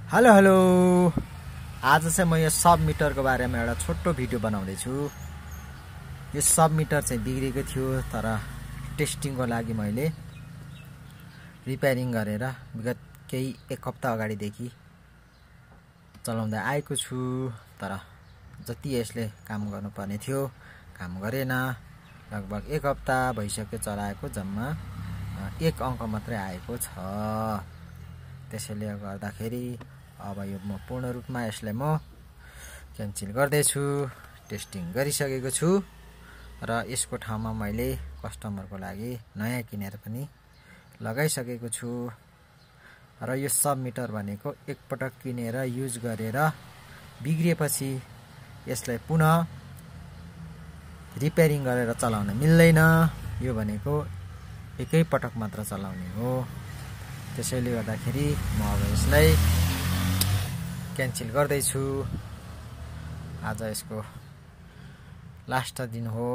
Hello hello. आज चाहिँ म यो सब मिटरको बारेमा एउटा छोटो भिडियो बनाउँदैछु। यो सब मिटर चाहिँ बिग्रेको थियो, तर टेस्टिङको लागि मैले रिपेयरिङ गरेर विगत केही एक हप्ता अगाडिदेखि चलाउँदै आएको छु। तर जति यसले काम गर्नुपर्ने थियो काम गरेन। लगभग एक हप्ता भइसक्यो चलाएको, जम्मा एक अङ्क मात्रै आएको छ। त्यसैले गर्दाखेरि अब यो म पूर्ण रूपमा यसलाई म क्यान्सल गर्दैछु। टेस्टिङ गरिसकेको छु र यसको ठाउँमा मैले कस्टमरको लागि नयाँ किनेर पनि लगाइसकेको छु। र यो सब मिटर भनेको एकपटक किनेर युज गरेर बिग्रिएपछि यसलाई पुनः रिपेयरिङ गरेर चलाउन मिल्दैन। यो भनेको एकै पटक मात्र चलाउने हो। त्यसैले गर्दाखेरि म अब यसलाई क्यान्सल गर्दैछु। आज यसको लास्ट दिन हो।